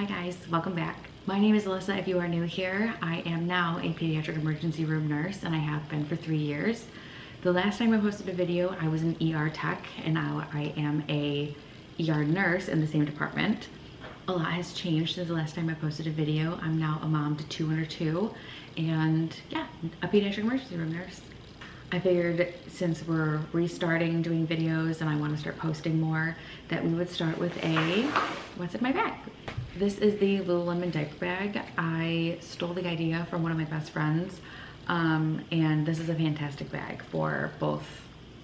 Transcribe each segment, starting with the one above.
Hi guys, welcome back. My name is Alyssa. If you are new here, I am now a pediatric emergency room nurse and I have been for 3 years. The last time I posted a video, I was an ER tech and now I am a ER nurse in the same department. A lot has changed since the last time I posted a video. I'm now a mom to 2 under 2 and yeah, a pediatric emergency room nurse. I figured since we're restarting doing videos and I want to start posting more, that we would start with a, what's in my bag? This is the Lululemon diaper bag. I stole the idea from one of my best friends, and this is a fantastic bag for both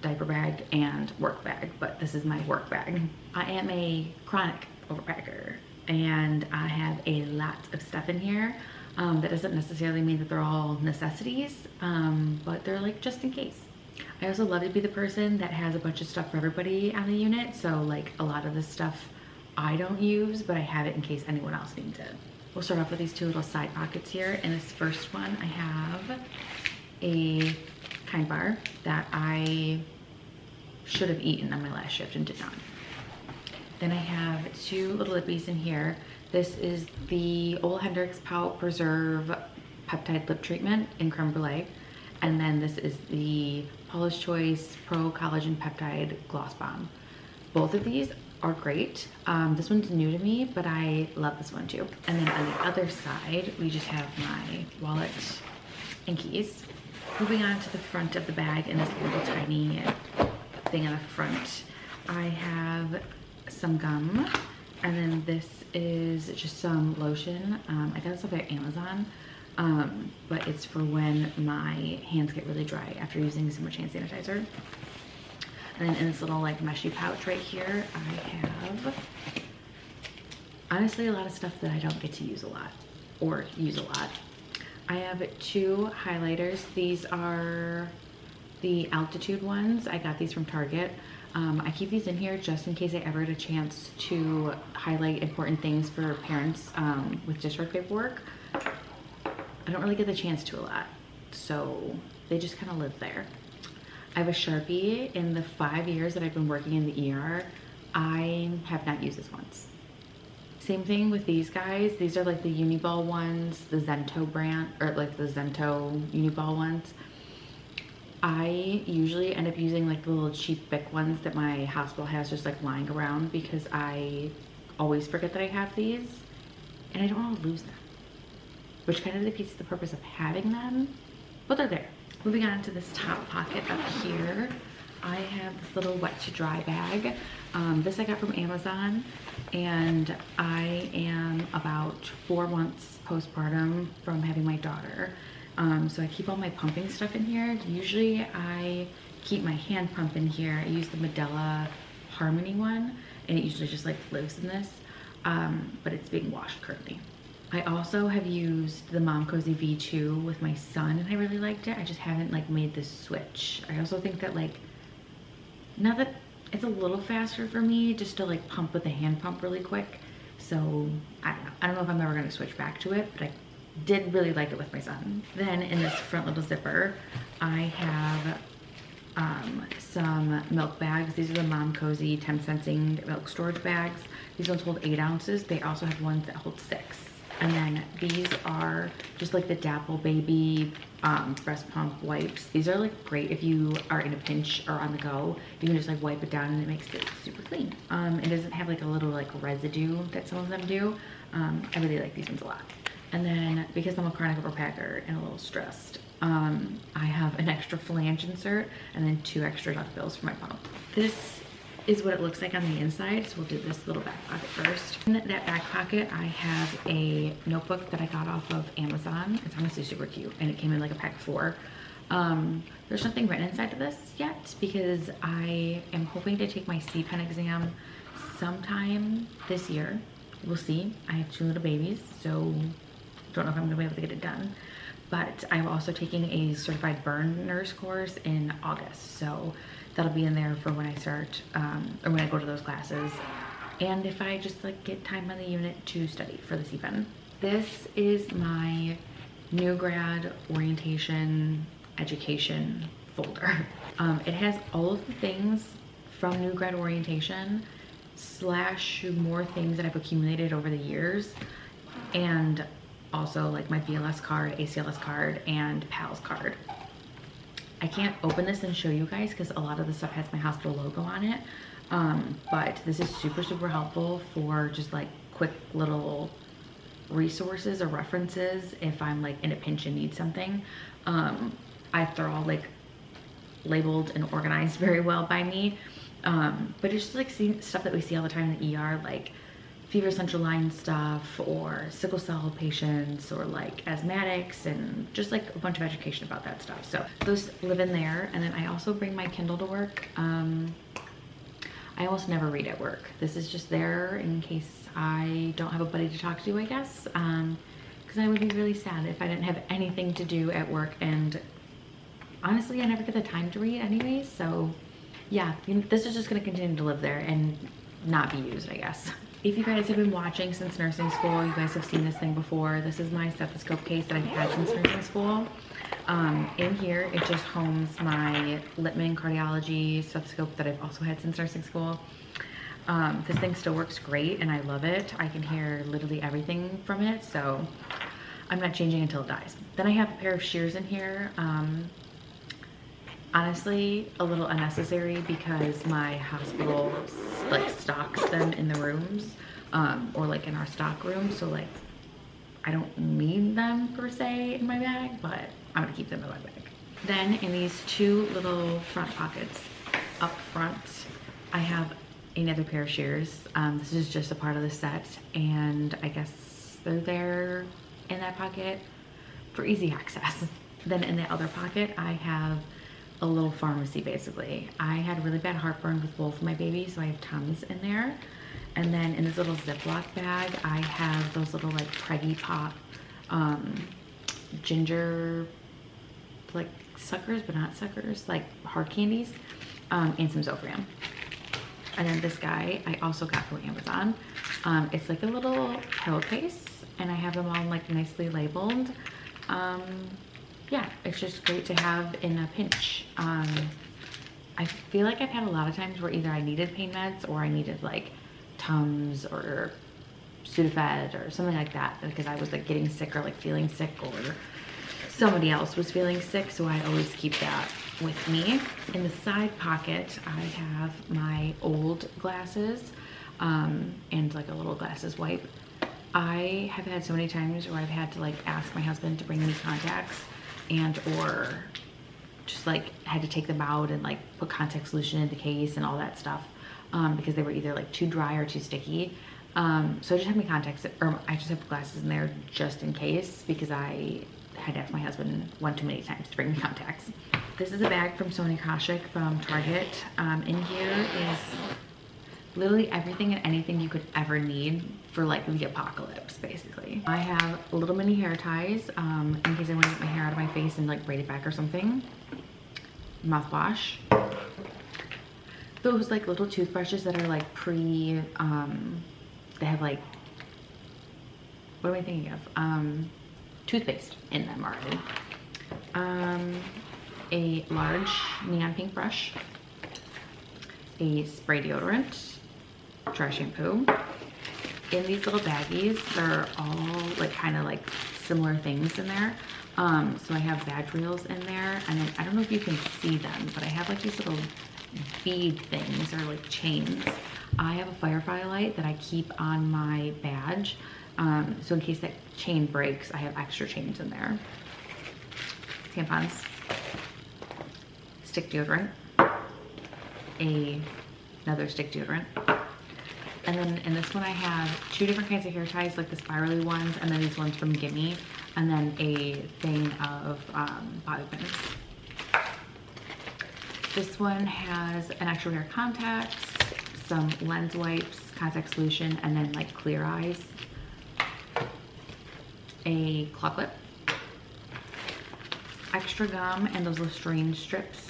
diaper bag and work bag, but this is my work bag. I am a chronic overpacker and I have a lot of stuff in here. That doesn't necessarily mean that they're all necessities, but they're like just in case. I also love to be the person that has a bunch of stuff for everybody on the unit. So like a lot of this stuff I don't use, but I have it in case anyone else needs it. We'll start off with these two little side pockets here. In this first one, I have a Kind bar that I should have eaten on my last shift and did not. Then I have two little lippies in here. This is the Ole Hendricks Pout Preserve Peptide Lip Treatment in Creme Brulee. And then this is the Paula's Choice Pro Collagen Peptide Gloss Bomb. Both of these are great. This one's new to me, but I love this one too. And then on the other side, we just have my wallet and keys. Moving on to the front of the bag in this little tiny thing on the front, I have some gum. And then this is just some lotion. I got this off at Amazon, but it's for when my hands get really dry after using so much hand sanitizer. And then in this little like meshy pouch right here, I have honestly a lot of stuff that I don't get to use a lot or use a lot. I have two highlighters. These are the Altitude ones. I got these from Target. I keep these in here just in case I ever get a chance to highlight important things for parents with discharge paperwork. I don't really get the chance to a lot, so they just kind of live there. I have a Sharpie. In the 5 years that I've been working in the ER, I have not used this once. Same thing with these guys. These are like the Uniball ones, the Zento brand, or like the Zento Uniball ones. I usually end up using like the little cheap Bic ones that my hospital has just like lying around because I always forget that I have these and I don't want to lose them, which kind of defeats the purpose of having them, but they're there. Moving on to this top pocket up here, I have this little wet to dry bag. This I got from Amazon, and I am about 4 months postpartum from having my daughter. So I keep all my pumping stuff in here. Usually I keep my hand pump in here. I use the Medela Harmony one, and it usually just like lives in this, but it's being washed currently. I also have used the Mom Cozy V2 with my son, and I really liked it. I just haven't like made this switch. I also think that like, now that it's a little faster for me just to like pump with the hand pump really quick. So I don't know. I don't know if I'm ever gonna switch back to it, but I did really like it with my son. Then in this front little zipper, I have some milk bags. These are the Mom Cozy 10 sensing milk storage bags. These ones hold 8 ounces. They also have ones that hold 6. And then these are just like the Dapple Baby breast pump wipes. These are like great if you are in a pinch or on the go. You can just like wipe it down and it makes it super clean. It doesn't have like a little like residue that some of them do. I really like these ones a lot. And then because I'm a chronic overpacker and a little stressed, I have an extra flange insert and then 2 extra duck bills for my pump. This is what it looks like on the inside, so we'll do this little back pocket first. In that back pocket, I have a notebook that I got off of Amazon. It's honestly super cute, and it came in like a pack of 4. There's nothing written inside of this yet because I am hoping to take my CPEN exam sometime this year. We'll see. I have 2 little babies, so don't know if I'm gonna be able to get it done. But I'm also taking a certified burn nurse course in August, so that'll be in there for when I start, or when I go to those classes. And if I just like get time on the unit to study for the CPEN. This is my new grad orientation education folder. It has all of the things from new grad orientation slash more things that I've accumulated over the years, and also like my BLS card, ACLS card, and PALS card. I can't open this and show you guys because a lot of the stuff has my hospital logo on it, but this is super, super helpful for just like quick little resources or references if I'm like in a pinch and need something. They're all like labeled and organized very well by me, but it's just like seeing stuff that we see all the time in the ER, like fever central line stuff, or sickle cell patients, or like asthmatics, and just like a bunch of education about that stuff. So those live in there. And then I also bring my Kindle to work. I almost never read at work. This is just there in case I don't have a buddy to talk to, I guess, because I would be really sad if I didn't have anything to do at work, and honestly I never get the time to read anyways. So yeah, this is just going to continue to live there and not be used, I guess. If you guys have been watching since nursing school, you guys have seen this thing before. This is my stethoscope case that I've had since nursing school. In here, it just homes my Littman cardiology stethoscope that I've also had since nursing school. This thing still works great and I love it. I can hear literally everything from it, so I'm not changing until it dies. Then I have a pair of shears in here. Honestly, a little unnecessary because my hospital like stocks them in the rooms, or like in our stock room. So like, I don't need them per se in my bag, but I'm gonna keep them in my bag. Then in these two little front pockets up front, I have another pair of shears. This is just a part of the set, and I guess they're there in that pocket for easy access. Then in the other pocket, I have a little pharmacy basically. I had really bad heartburn with both of my babies, so I have Tums in there. And then in this little Ziploc bag, I have those little like Preggy Pop ginger like suckers, but not suckers, like hard candies, and some Zofran. And then this guy I also got from Amazon. It's like a little pillowcase, and I have them all like nicely labeled. Yeah, it's just great to have in a pinch. I feel like I've had a lot of times where either I needed pain meds or I needed like Tums or Sudafed or something like that, because I was like getting sick or like feeling sick, or somebody else was feeling sick, so I always keep that with me. In the side pocket, I have my old glasses, and like a little glasses wipe. I have had so many times where I've had to like ask my husband to bring me contacts, and or just like had to take them out and like put contact solution in the case and all that stuff, because they were either like too dry or too sticky. So I just have my contacts, or I just have glasses in there just in case, because I had to ask my husband one too many times to bring me contacts. This is a bag from Sony Kashik from Target. In here is literally everything and anything you could ever need for like the apocalypse, basically. I have little mini hair ties, in case I want to get my hair out of my face and like braid it back or something. Mouthwash. Those like little toothbrushes that are like they have like, what am I thinking of? Toothpaste in them already. A large neon pink brush, a spray deodorant, dry shampoo. In these little baggies, they're all like kind of like similar things in there. So I have badge reels in there, and then I don't know if you can see them, but I have like these little bead things, or like chains. I have a Firefly light that I keep on my badge, so in case that chain breaks, I have extra chains in there. Tampons, stick deodorant, another stick deodorant. And then in this one I have two different kinds of hair ties, like the spirally ones, and then these ones from Gimme, and then a thing of bobby pins. This one has an extra pair of contacts, some lens wipes, contact solution, and then like clear eyes. A claw clip, extra gum, and those Listerine strips.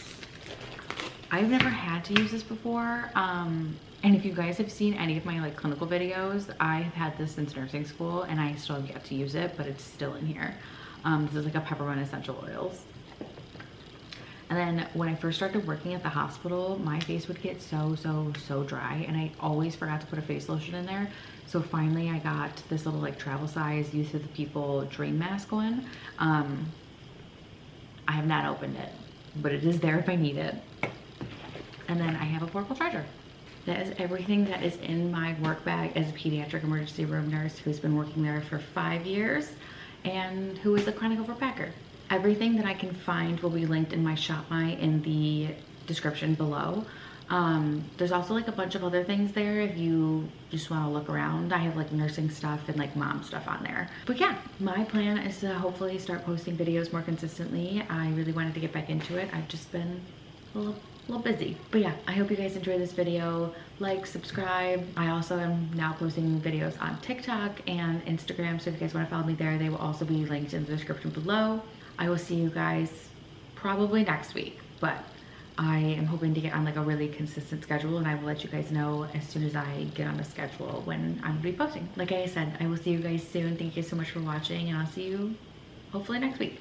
I've never had to use this before, and if you guys have seen any of my like clinical videos, I have had this since nursing school and I still have yet to use it, but it's still in here. This is like a peppermint essential oils. And then when I first started working at the hospital, my face would get so dry, and I always forgot to put a face lotion in there. So finally I got this little like travel size Youth of the People Dream Mask one. I have not opened it, but it is there if I need it. And then I have a portable charger. That is everything that is in my work bag as a pediatric emergency room nurse who's been working there for 5 years and who is a chronic overpacker. Everything that I can find will be linked in my Shop My in the description below. There's also like a bunch of other things there if you just want to look around. I have like nursing stuff and like mom stuff on there. But yeah, my plan is to hopefully start posting videos more consistently. I really wanted to get back into it. I've just been a little busy. But yeah, I hope you guys enjoyed this video. Like, subscribe. I also am now posting videos on TikTok and Instagram, so if you guys want to follow me there, they will also be linked in the description below. I will see you guys probably next week, but I am hoping to get on like a really consistent schedule, and I will let you guys know as soon as I get on a schedule when I'm gonna be posting. Like I said, I will see you guys soon. Thank you so much for watching, and I'll see you hopefully next week.